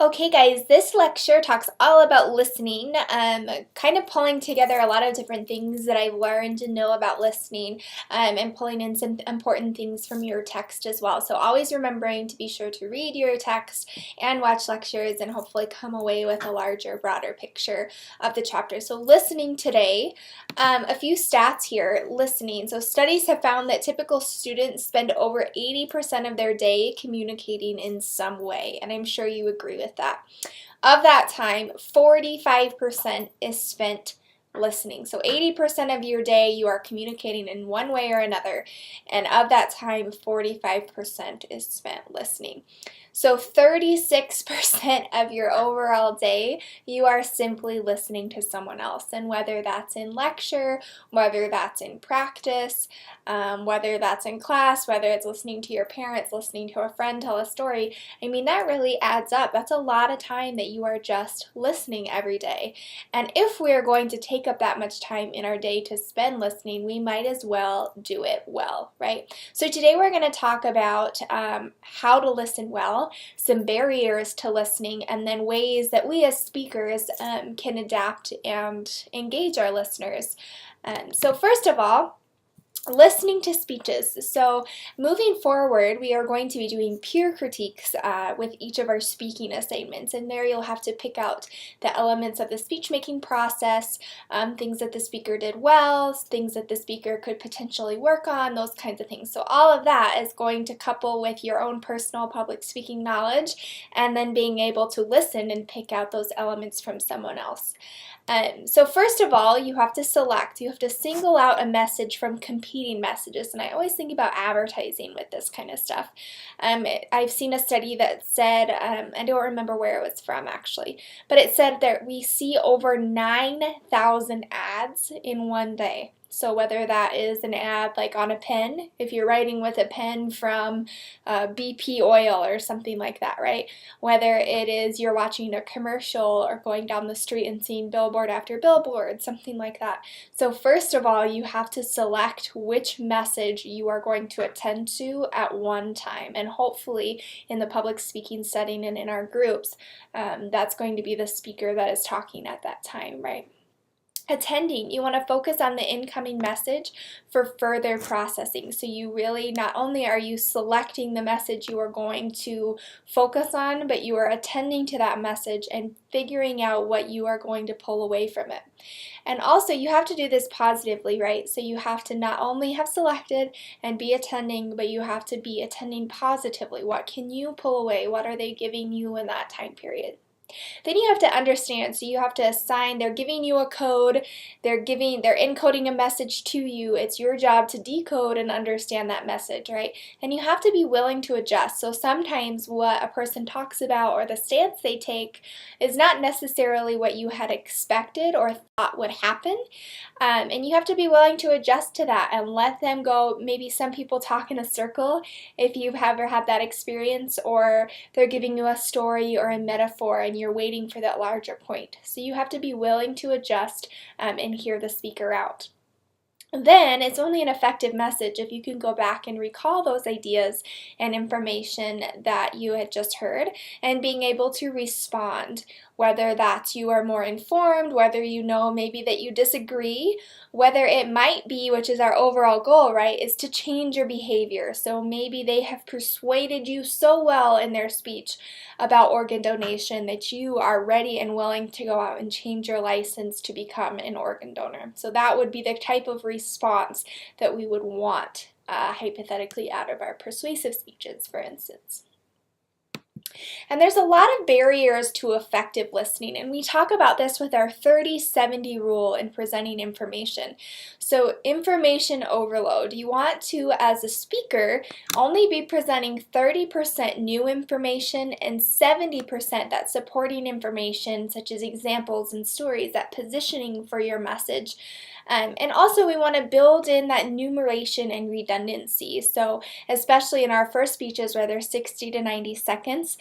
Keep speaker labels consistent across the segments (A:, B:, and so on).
A: Okay, guys, this lecture talks all about listening, kind of pulling together a lot of different things that I've learned and know about listening, and pulling in some important things from your text as well. So always remembering to be sure to read your text and watch lectures and hopefully come away with a larger, broader picture of the chapter. So listening today, a few stats here, listening. So studies have found that typical students spend over 80% of their day communicating in some way, and I'm sure you agree with that. Of that time, 45% is spent listening. So 80% of your day you are communicating in one way or another, and of that time, 45% is spent listening. So 36% of your overall day, you are simply listening to someone else. And whether that's in lecture, whether that's in practice, whether that's in class, whether it's listening to your parents, listening to a friend tell a story, I mean, that really adds up. That's a lot of time that you are just listening every day. And if we're going to take up that much time in our day to spend listening, we might as well do it well, right? So today we're going to talk about how to listen well, some barriers to listening, and then ways that we as speakers can adapt and engage our listeners. So first of all, listening to speeches. So moving forward, we are going to be doing peer critiques with each of our speaking assignments, and there you'll have to pick out the elements of the speech making process, things that the speaker did well, things that the speaker could potentially work on, those kinds of things. So all of that is going to couple with your own personal public speaking knowledge and then being able to listen and pick out those elements from someone else. So first of all, you have to single out a message from competing messages, and I always think about advertising with this kind of stuff. I've seen a study that said, I don't remember where it was from actually, but it said that we see over 9,000 ads in one day. So whether that is an ad like on a pen, if you're writing with a pen from BP oil or something like that, right? Whether it is you're watching a commercial or going down the street and seeing billboard after billboard, something like that. So first of all, you have to select which message you are going to attend to at one time. And hopefully in the public speaking setting and in our groups, that's going to be the speaker that is talking at that time, right? Attending, you want to focus on the incoming message for further processing. So you really, not only are you selecting the message you are going to focus on, but you are attending to that message and figuring out what you are going to pull away from it. And also you have to do this positively, right? So you have to not only have selected and be attending, but you have to be attending positively. What can you pull away? What are they giving you in that time period? Then you have to understand, so you have to assign, they're giving you a code, they're encoding a message to you. It's your job to decode and understand that message, right? And you have to be willing to adjust. So sometimes what a person talks about or the stance they take is not necessarily what you had expected or thought would happen. And you have to be willing to adjust to that and let them go. Maybe some people talk in a circle if you've ever had that experience, or they're giving you a story or a metaphor and you're waiting for that larger point. So you have to be willing to adjust and hear the speaker out. Then it's only an effective message if you can go back and recall those ideas and information that you had just heard and being able to respond, whether that's you are more informed, whether you know maybe that you disagree, whether it might be, which is our overall goal, right, is to change your behavior. So maybe they have persuaded you so well in their speech about organ donation that you are ready and willing to go out and change your license to become an organ donor. So that would be the type of response that we would want hypothetically out of our persuasive speeches, for instance. And there's a lot of barriers to effective listening, and we talk about this with our 30-70 rule in presenting information. So information overload. You want to, as a speaker, only be presenting 30% new information and 70% that supporting information, such as examples and stories, that positioning for your message. And also we want to build in that numeration and redundancy. So especially in our first speeches where they're 60 to 90 seconds,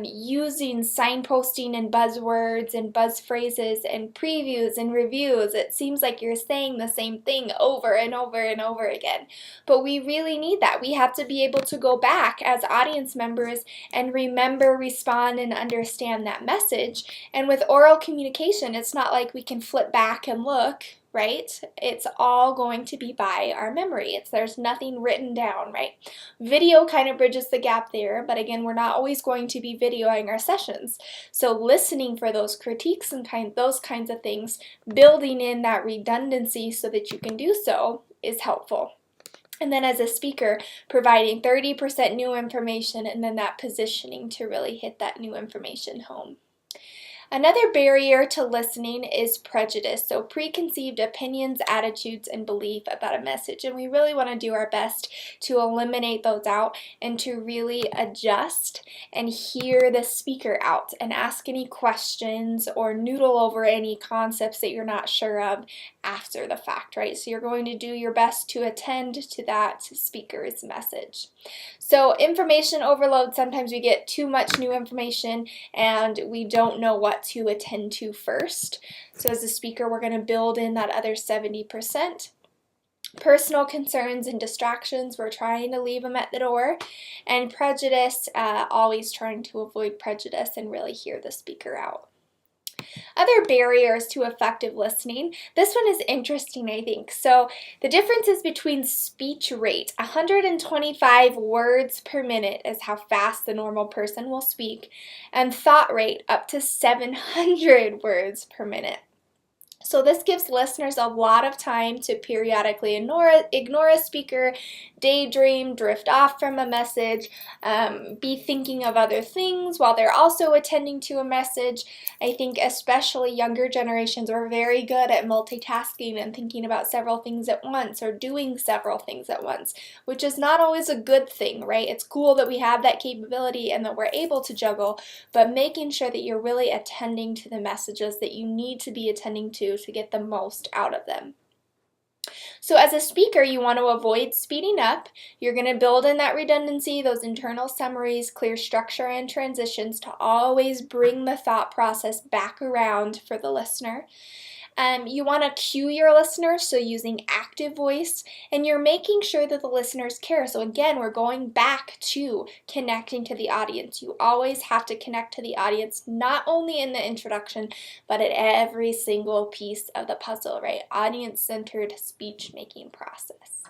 A: using signposting and buzzwords and buzz phrases and previews and reviews. It seems like you're saying the same thing over and over and over again. But we really need that. We have to be able to go back as audience members and remember, respond, and understand that message. And with oral communication, it's not like we can flip back and look, right? It's all going to be by our memory. There's nothing written down, right? Video kind of bridges the gap there, but again, we're not always going to be videoing our sessions. So listening for those critiques and those kinds of things, building in that redundancy so that you can do so is helpful. And then as a speaker, providing 30% new information and then that positioning to really hit that new information home. Another barrier to listening is prejudice, so preconceived opinions, attitudes, and belief about a message. And we really want to do our best to eliminate those out and to really adjust and hear the speaker out and ask any questions or noodle over any concepts that you're not sure of after the fact, right? So you're going to do your best to attend to that speaker's message. So information overload, sometimes we get too much new information and we don't know what to attend to first. So as a speaker, we're going to build in that other 70%. Personal concerns and distractions, we're trying to leave them at the door. And prejudice, always trying to avoid prejudice and really hear the speaker out. Other barriers to effective listening. This one is interesting, I think. So the differences between speech rate, 125 words per minute is how fast the normal person will speak, and thought rate up to 700 words per minute. So this gives listeners a lot of time to periodically ignore a speaker, daydream, drift off from a message, be thinking of other things while they're also attending to a message. I think especially younger generations are very good at multitasking and thinking about several things at once or doing several things at once, which is not always a good thing, right? It's cool that we have that capability and that we're able to juggle, but making sure that you're really attending to the messages that you need to be attending to get the most out of them. So as a speaker, you want to avoid speeding up. You're going to build in that redundancy, those internal summaries, clear structure and transitions to always bring the thought process back around for the listener. You want to cue your listeners, so using active voice, and you're making sure that the listeners care. So again, we're going back to connecting to the audience. You always have to connect to the audience, not only in the introduction, but at every single piece of the puzzle, right? Audience-centered speech-making process.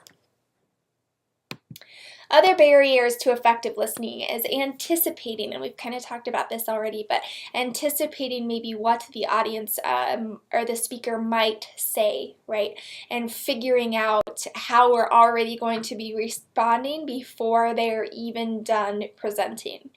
A: Other barriers to effective listening is anticipating, and we've kind of talked about this already, but anticipating maybe what the audience or the speaker might say, right? And figuring out how we're already going to be responding before they're even done presenting.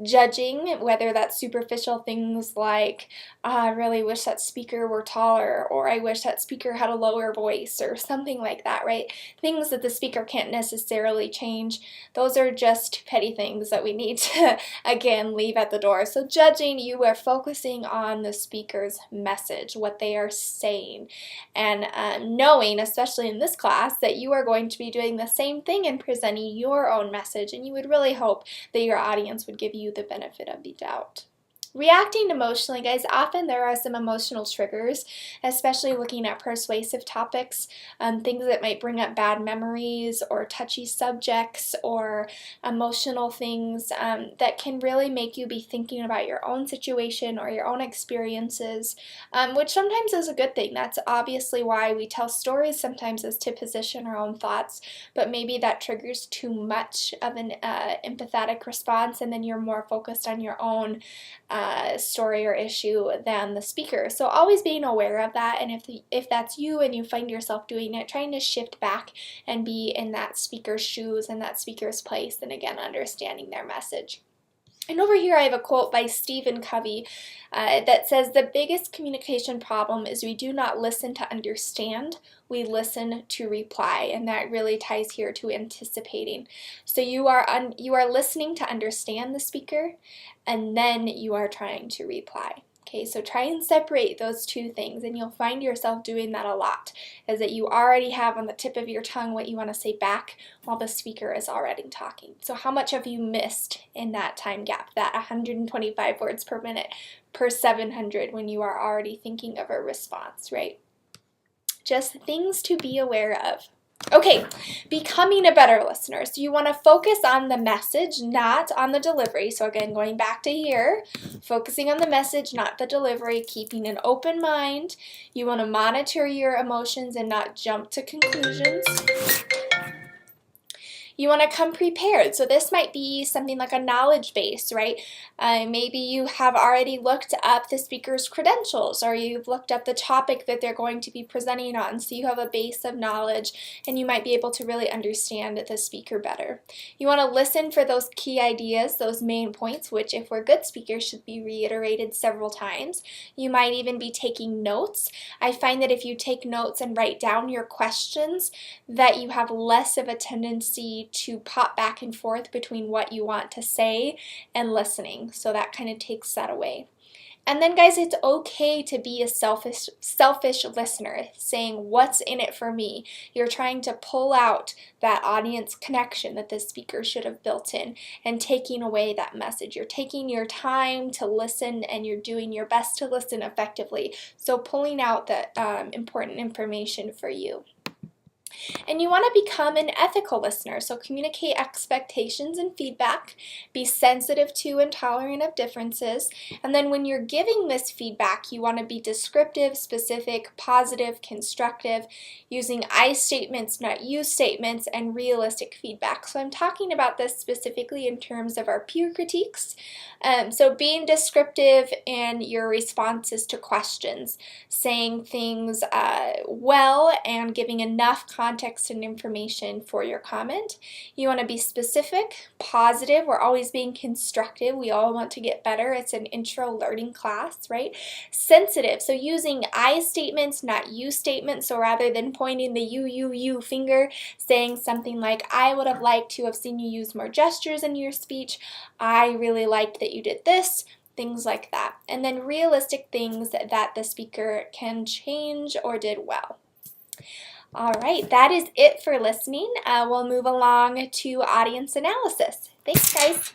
A: Judging, whether that's superficial things like, I really wish that speaker were taller, or I wish that speaker had a lower voice, or something like that, right? Things that the speaker can't necessarily change. Those are just petty things that we need to, again, leave at the door. So judging, you are focusing on the speaker's message, what they are saying, and knowing, especially in this class, that you are going to be doing the same thing and presenting your own message, and you would really hope that your audience would give you the benefit of the doubt. Reacting emotionally, guys, often there are some emotional triggers, especially looking at persuasive topics, things that might bring up bad memories or touchy subjects or emotional things that can really make you be thinking about your own situation or your own experiences, which sometimes is a good thing. That's obviously why we tell stories sometimes, is to position our own thoughts, but maybe that triggers too much of an empathetic response, and then you're more focused on your own story or issue than the speaker. So always being aware of that, and if that's you and you find yourself doing it, trying to shift back and be in that speaker's shoes and that speaker's place, and again, understanding their message. And over here I have a quote by Stephen Covey that says, "The biggest communication problem is we do not listen to understand, we listen to reply." And that really ties here to anticipating. So you are listening to understand the speaker, and then you are trying to reply. Okay, so try and separate those two things, and you'll find yourself doing that a lot, is that you already have on the tip of your tongue what you want to say back while the speaker is already talking. So how much have you missed in that time gap, that 125 words per minute per 700 when you are already thinking of a response, right? Just things to be aware of. Okay, becoming a better listener. So you want to focus on the message, not on the delivery. So again, going back to here, focusing on the message, not the delivery, keeping an open mind. You want to monitor your emotions and not jump to conclusions. You want to come prepared. So this might be something like a knowledge base, right? Maybe you have already looked up the speaker's credentials, or you've looked up the topic that they're going to be presenting on, so you have a base of knowledge and you might be able to really understand the speaker better. You want to listen for those key ideas, those main points, which if we're good speakers should be reiterated several times. You might even be taking notes. I find that if you take notes and write down your questions, that you have less of a tendency to pop back and forth between what you want to say and listening. So that kind of takes that away. And then guys, it's okay to be a selfish listener, saying what's in it for me. You're trying to pull out that audience connection that the speaker should have built in and taking away that message. You're taking your time to listen and you're doing your best to listen effectively. So pulling out that important information for you. And you want to become an ethical listener, so communicate expectations and feedback, be sensitive to and tolerant of differences, and then when you're giving this feedback, you want to be descriptive, specific, positive, constructive, using I statements, not you statements, and realistic feedback. So I'm talking about this specifically in terms of our peer critiques. So being descriptive in your responses to questions, saying things well and giving enough context and information for your comment. You want to be specific, positive. We're always being constructive. We all want to get better. It's an intro learning class, right? Sensitive, so using I statements, not you statements. So rather than pointing the you finger, saying something like, I would have liked to have seen you use more gestures in your speech. I really liked that you did this. Things like that. And then realistic things that the speaker can change or did well. All right, that is it for listening. We'll move along to audience analysis. Thanks, guys.